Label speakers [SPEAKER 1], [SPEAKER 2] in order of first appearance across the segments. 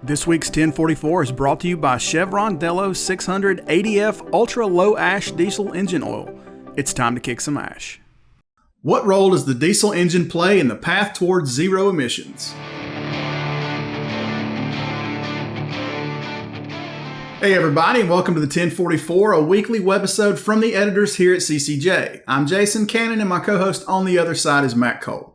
[SPEAKER 1] This week's 1044 is brought to you by Chevron Delos 600 ADF Ultra Low Ash Diesel Engine Oil. It's time to kick some ash. What role does the diesel engine play in the path towards zero emissions? Hey everybody, and welcome to the 1044, a weekly webisode from the editors here at CCJ. I'm Jason Cannon, and my co-host on the other side is Matt Cole.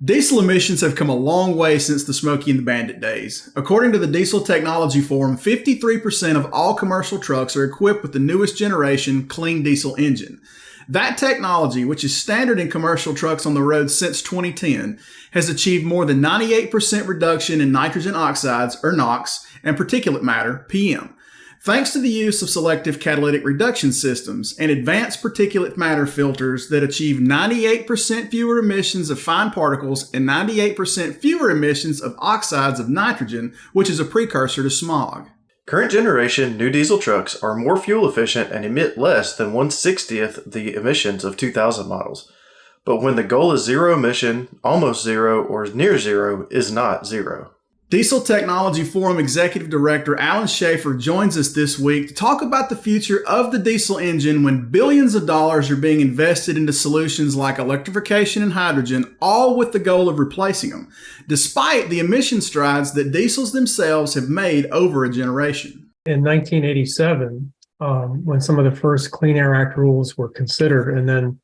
[SPEAKER 1] Diesel emissions have come a long way since the Smokey and the Bandit days. According to the Diesel Technology Forum, 53% of all commercial trucks are equipped with the newest generation clean diesel engine. That technology, which is standard in commercial trucks on the road since 2010, has achieved more than 98% reduction in nitrogen oxides, or NOx, and particulate matter, PM. Thanks to the use of selective catalytic reduction systems and advanced particulate matter filters that achieve 98% fewer emissions of fine particles and 98% fewer emissions of oxides of nitrogen, which is a precursor to smog.
[SPEAKER 2] Current generation new diesel trucks are more fuel efficient and emit less than 1/60th the emissions of 2000 models. But when the goal is zero emission, almost zero, or near zero is not zero.
[SPEAKER 1] Diesel Technology Forum Executive Director Alan Schaefer joins us this week to talk about the future of the diesel engine when billions of dollars are being invested into solutions like electrification and hydrogen, all with the goal of replacing them, despite the emission strides that diesels themselves have made over a generation.
[SPEAKER 3] In 1987, when some of the first Clean Air Act rules were considered, and then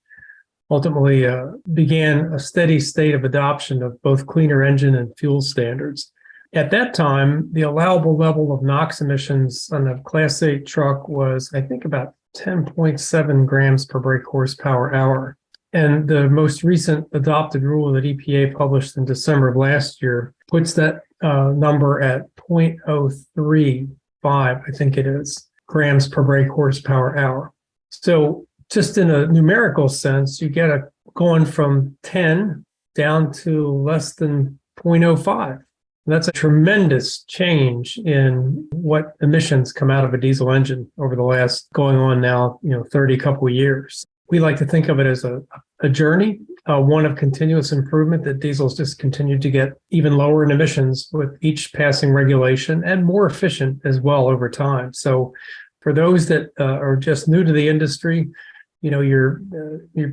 [SPEAKER 3] ultimately began a steady state of adoption of both cleaner engine and fuel standards. At that time, the allowable level of NOx emissions on a Class 8 truck was, I think, about 10.7 grams per brake horsepower hour. And the most recent adopted rule that EPA published in December of last year puts that number at 0.035, I think it is, grams per brake horsepower hour. So just in a numerical sense, you get going from 10 down to less than 0.05. That's a tremendous change in what emissions come out of a diesel engine over the last going on now, 30 couple of years. We like to think of it as a journey, one of continuous improvement, that diesels just continue to get even lower in emissions with each passing regulation and more efficient as well over time. So for those that are just new to the industry, you're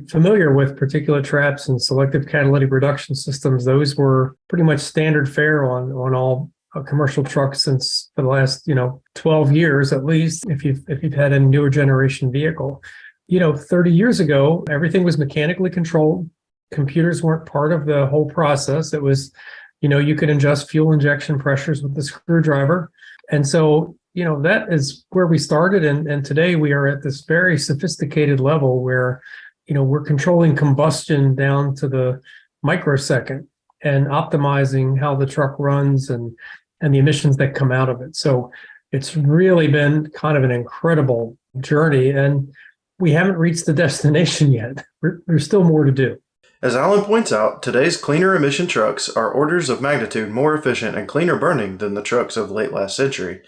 [SPEAKER 3] familiar with particulate traps and selective catalytic reduction systems. Those were pretty much standard fare on all commercial trucks since the last 12 years at least. If you've had a newer generation vehicle, 30 years ago everything was mechanically controlled. Computers weren't part of the whole process. It was, you could adjust fuel injection pressures with the screwdriver, and so that is where we started. And today we are at this very sophisticated level where, we're controlling combustion down to the microsecond and optimizing how the truck runs and the emissions that come out of it. So it's really been kind of an incredible journey, and we haven't reached the destination yet. There's still more to do.
[SPEAKER 2] As Alan points out, today's cleaner emission trucks are orders of magnitude more efficient and cleaner burning than the trucks of late last century.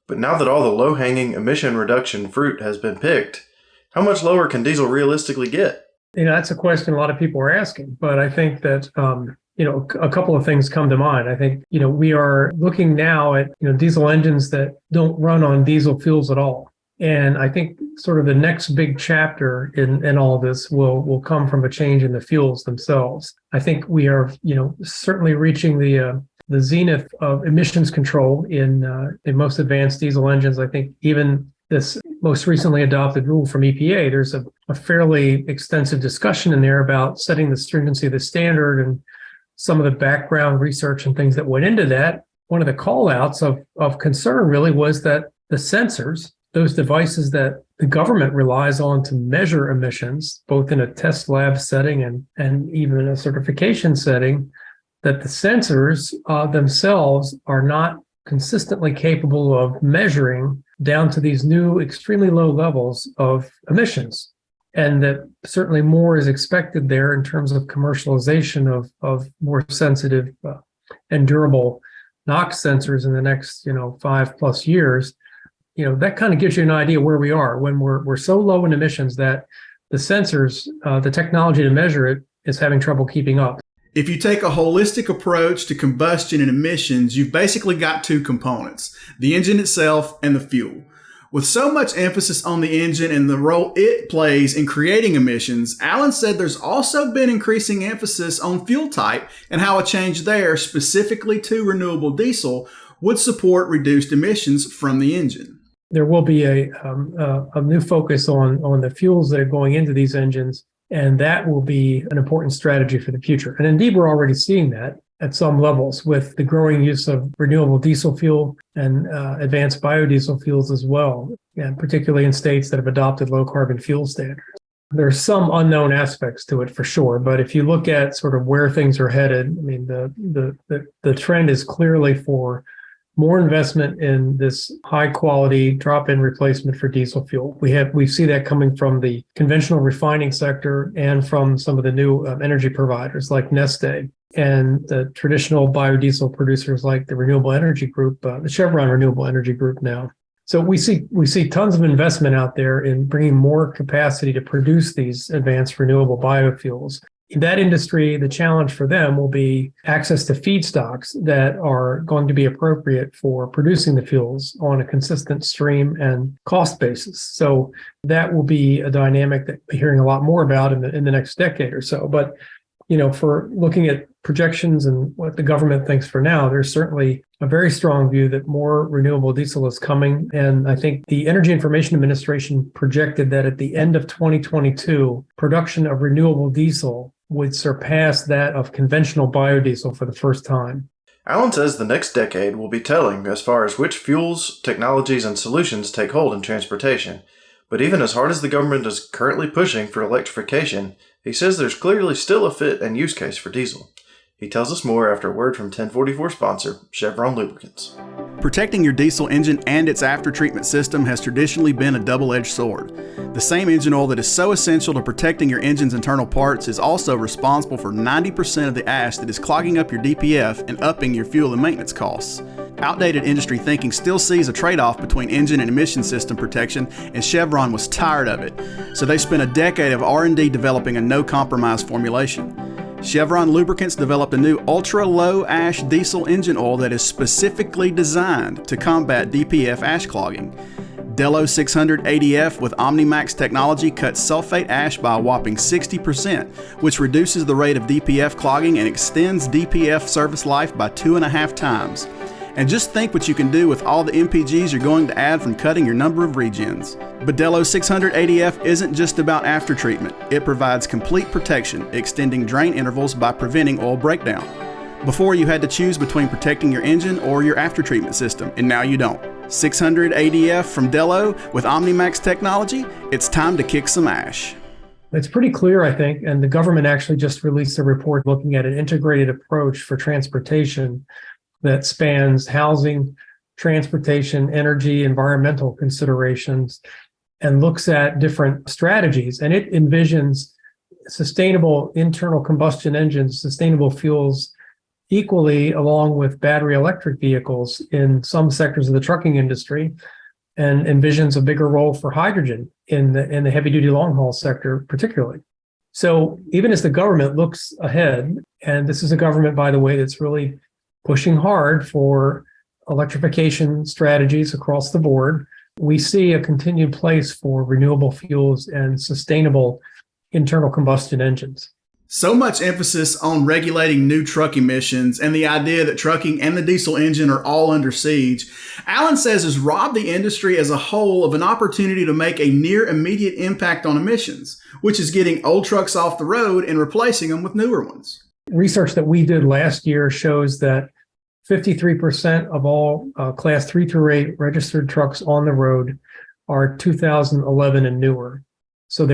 [SPEAKER 2] But now that all the low-hanging emission reduction fruit has been picked, how much lower can diesel realistically get?
[SPEAKER 3] That's a question a lot of people are asking, but I think that, a couple of things come to mind. I think, we are looking now at, diesel engines that don't run on diesel fuels at all. And I think sort of the next big chapter in all this will come from a change in the fuels themselves. I think we are, certainly reaching the zenith of emissions control in most advanced diesel engines. I think even this most recently adopted rule from EPA, there's a fairly extensive discussion in there about setting the stringency of the standard and some of the background research and things that went into that. One of the call-outs of concern really was that the sensors, those devices that the government relies on to measure emissions, both in a test lab setting and even in a certification setting, that the sensors themselves are not consistently capable of measuring down to these new extremely low levels of emissions. And that certainly more is expected there in terms of commercialization of more sensitive and durable NOx sensors in the next 5+ years. That kind of gives you an idea where we are when we're so low in emissions that the sensors, the technology to measure it, is having trouble keeping up.
[SPEAKER 1] If you take a holistic approach to combustion and emissions, you've basically got two components, the engine itself and the fuel. With so much emphasis on the engine and the role it plays in creating emissions, Alan said there's also been increasing emphasis on fuel type and how a change there, specifically to renewable diesel, would support reduced emissions from the engine.
[SPEAKER 3] There will be a new focus on the fuels that are going into these engines, and that will be an important strategy for the future. And indeed, we're already seeing that at some levels with the growing use of renewable diesel fuel and advanced biodiesel fuels as well, and particularly in states that have adopted low carbon fuel standards. There are some unknown aspects to it for sure, but if you look at sort of where things are headed, I mean, the trend is clearly for more investment in this high quality drop-in replacement for diesel fuel. We see that coming from the conventional refining sector and from some of the new energy providers like Neste and the traditional biodiesel producers like the Renewable Energy Group, the Chevron Renewable Energy Group now. So we see tons of investment out there in bringing more capacity to produce these advanced renewable biofuels. In that industry, the challenge for them will be access to feedstocks that are going to be appropriate for producing the fuels on a consistent stream and cost basis. So that will be a dynamic that we're hearing a lot more about in the next decade or so. But, for looking at projections and what the government thinks for now, there's certainly a very strong view that more renewable diesel is coming. And I think the Energy Information Administration projected that at the end of 2022, production of renewable diesel would surpass that of conventional biodiesel for the first time.
[SPEAKER 2] Alan says the next decade will be telling as far as which fuels, technologies, and solutions take hold in transportation. But even as hard as the government is currently pushing for electrification, he says there's clearly still a fit and use case for diesel. He tells us more after a word from 1044 sponsor, Chevron Lubricants.
[SPEAKER 1] Protecting your diesel engine and its aftertreatment system has traditionally been a double-edged sword. The same engine oil that is so essential to protecting your engine's internal parts is also responsible for 90% of the ash that is clogging up your DPF and upping your fuel and maintenance costs. Outdated industry thinking still sees a trade-off between engine and emission system protection, and Chevron was tired of it. So they spent a decade of R&D developing a no-compromise formulation. Chevron Lubricants developed a new ultra-low ash diesel engine oil that is specifically designed to combat DPF ash clogging. Delo 600 ADF with OmniMax technology cuts sulfate ash by a whopping 60%, which reduces the rate of DPF clogging and extends DPF service life by 2.5 times. And just think what you can do with all the MPGs you're going to add from cutting your number of regens. But Delo 600 ADF isn't just about aftertreatment. It provides complete protection, extending drain intervals by preventing oil breakdown. Before you had to choose between protecting your engine or your aftertreatment system, and now you don't. 600 ADF from Delo with OmniMax technology, it's time to kick some ash.
[SPEAKER 3] It's pretty clear, I think, and the government actually just released a report looking at an integrated approach for transportation that spans housing, transportation, energy, environmental considerations, and looks at different strategies. And it envisions sustainable internal combustion engines, sustainable fuels equally along with battery electric vehicles in some sectors of the trucking industry, and envisions a bigger role for hydrogen in the heavy-duty long-haul sector particularly. So even as the government looks ahead, and this is a government, by the way, that's really pushing hard for electrification strategies across the board, we see a continued place for renewable fuels and sustainable internal combustion engines.
[SPEAKER 1] So much emphasis on regulating new truck emissions and the idea that trucking and the diesel engine are all under siege, Alan says has robbed the industry as a whole of an opportunity to make a near immediate impact on emissions, which is getting old trucks off the road and replacing them with newer ones.
[SPEAKER 3] Research that we did last year shows that 53% of all Class 3 through 8 registered trucks on the road are 2011 and newer. So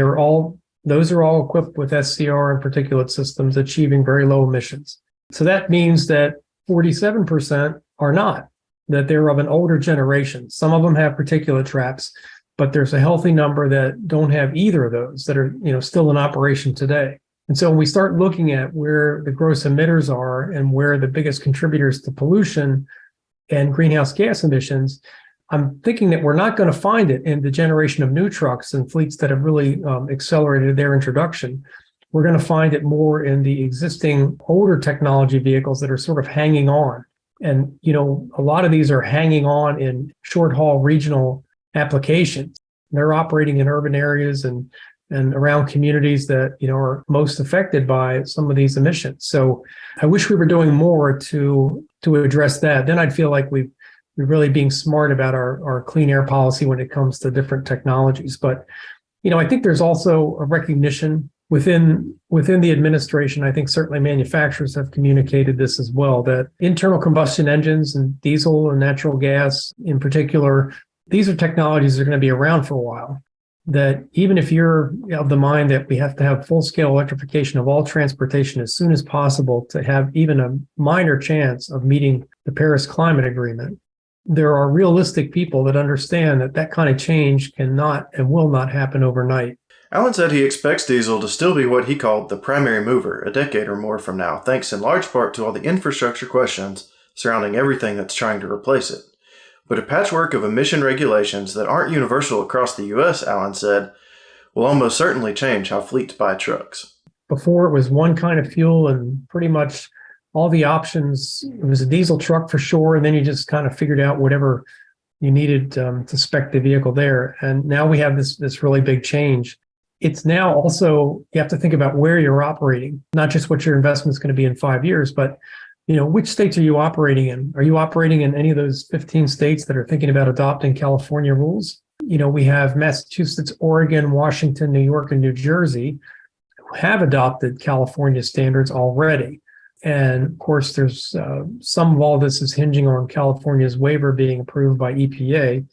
[SPEAKER 3] those are all equipped with SCR and particulate systems, achieving very low emissions. So that means that 47% are not, that they're of an older generation. Some of them have particulate traps, but there's a healthy number that don't have either of those that are, still in operation today. And so when we start looking at where the gross emitters are and where the biggest contributors to pollution and greenhouse gas emissions, I'm thinking that we're not going to find it in the generation of new trucks and fleets that have really accelerated their introduction. we're going to find it more in the existing older technology vehicles that are sort of hanging on. And, a lot of these are hanging on in short haul regional applications. They're operating in urban areas and around communities that, are most affected by some of these emissions. So I wish we were doing more to address that. Then I'd feel like we're really being smart about our clean air policy when it comes to different technologies. But, I think there's also a recognition within the administration. I think certainly manufacturers have communicated this as well, that internal combustion engines and diesel and natural gas in particular, these are technologies that are going to be around for a while. That even if you're of the mind that we have to have full-scale electrification of all transportation as soon as possible to have even a minor chance of meeting the Paris Climate Agreement, there are realistic people that understand that kind of change cannot and will not happen overnight.
[SPEAKER 2] Alan said he expects diesel to still be what he called the primary mover a decade or more from now, thanks in large part to all the infrastructure questions surrounding everything that's trying to replace it. But a patchwork of emission regulations that aren't universal across the U.S., Alan said, will almost certainly change how fleets buy trucks.
[SPEAKER 3] Before it was one kind of fuel and pretty much all the options. It was a diesel truck for sure, and then you just kind of figured out whatever you needed to spec the vehicle there. And now we have this really big change. It's now also, you have to think about where you're operating, not just what your investment is going to be in 5 years, but which states are you operating in? Are you operating in any of those 15 states that are thinking about adopting California rules? We have Massachusetts, Oregon, Washington, New York, and New Jersey who have adopted California standards already. And of course, there's some of all this is hinging on California's waiver being approved by EPA.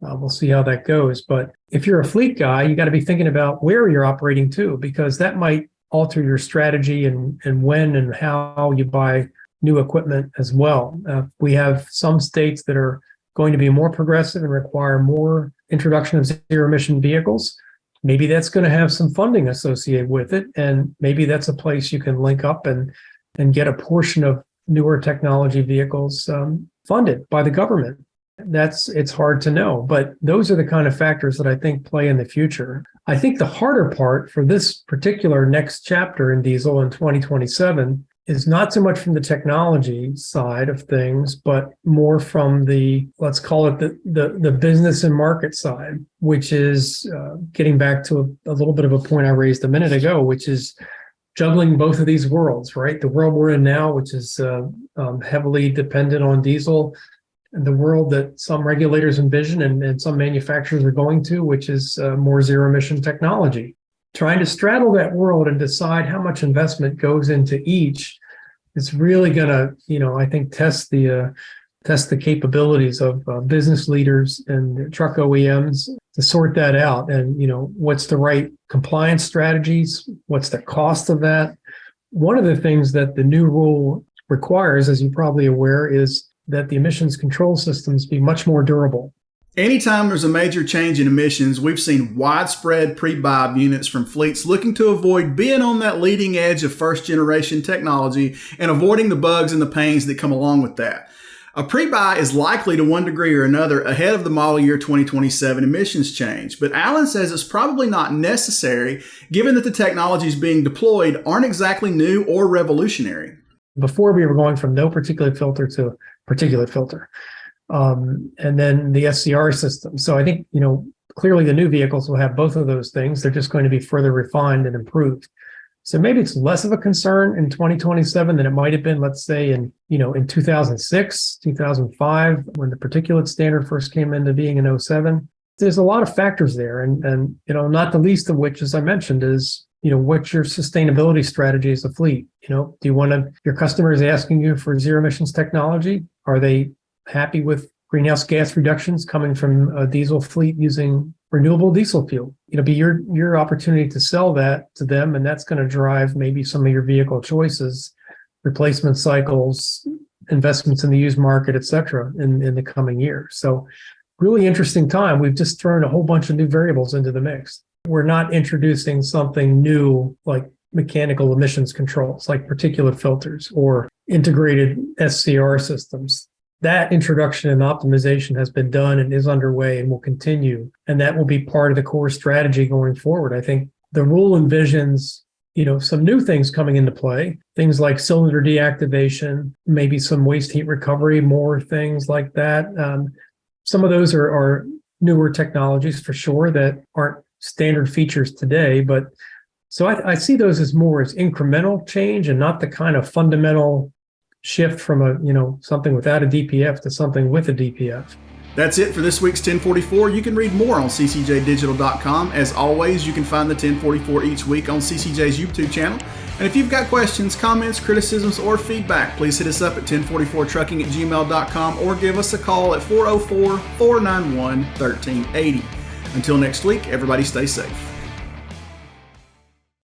[SPEAKER 3] We'll see how that goes. But if you're a fleet guy, you got to be thinking about where you're operating too, because that might alter your strategy and when and how you buy new equipment as well. We have some states that are going to be more progressive and require more introduction of zero emission vehicles. Maybe that's going to have some funding associated with it. And maybe that's a place you can link up and get a portion of newer technology vehicles funded by the government. It's hard to know, but those are the kind of factors that I think play in the future. I think the harder part for this particular next chapter in diesel in 2027 is not so much from the technology side of things, but more from the, let's call it the business and market side, which is getting back to a little bit of a point I raised a minute ago, which is juggling both of these worlds, right? The world we're in now, which is heavily dependent on diesel, and the world that some regulators envision and some manufacturers are going to, which is more zero emission technology. Trying to straddle that world and decide how much investment goes into each is really going to, I think, test the capabilities of business leaders and truck OEMs to sort that out. And, what's the right compliance strategies? What's the cost of that? One of the things that the new rule requires, as you're probably aware, is that the emissions control systems be much more durable.
[SPEAKER 1] Anytime there's a major change in emissions, we've seen widespread pre-buy of units from fleets looking to avoid being on that leading edge of first-generation technology and avoiding the bugs and the pains that come along with that. A pre-buy is likely to one degree or another ahead of the model year 2027 emissions change, but Alan says it's probably not necessary given that the technologies being deployed aren't exactly new or revolutionary.
[SPEAKER 3] Before we were going from no particulate filter to particulate filter. And then the SCR system. So I think, clearly the new vehicles will have both of those things. They're just going to be further refined and improved. So maybe it's less of a concern in 2027 than it might have been, let's say, in 2006, 2005, when the particulate standard first came into being in 2007. There's a lot of factors there. And not the least of which, as I mentioned, is, what's your sustainability strategy as a fleet? Do you want your customers asking you for zero emissions technology? Are they happy with greenhouse gas reductions coming from a diesel fleet using renewable diesel fuel? It'll be your opportunity to sell that to them, and that's going to drive maybe some of your vehicle choices, replacement cycles, investments in the used market, et cetera, in the coming year. So really interesting time. We've just thrown a whole bunch of new variables into the mix. We're not introducing something new like mechanical emissions controls, like particulate filters or integrated SCR systems. That introduction and optimization has been done and is underway and will continue. And that will be part of the core strategy going forward. I think the rule envisions some new things coming into play, things like cylinder deactivation, maybe some waste heat recovery, more things like that. Some of those are newer technologies for sure that aren't standard features today, but so I see those as more as incremental change and not the kind of fundamental shift from something without a DPF to something with a DPF.
[SPEAKER 1] That's it for this week's 1044. You can read more on ccjdigital.com. As always, you can find the 1044 each week on CCJ's YouTube channel. And if you've got questions, comments, criticisms, or feedback, please hit us up at 1044trucking@gmail.com or give us a call at 404-491-1380. Until next week, everybody stay safe.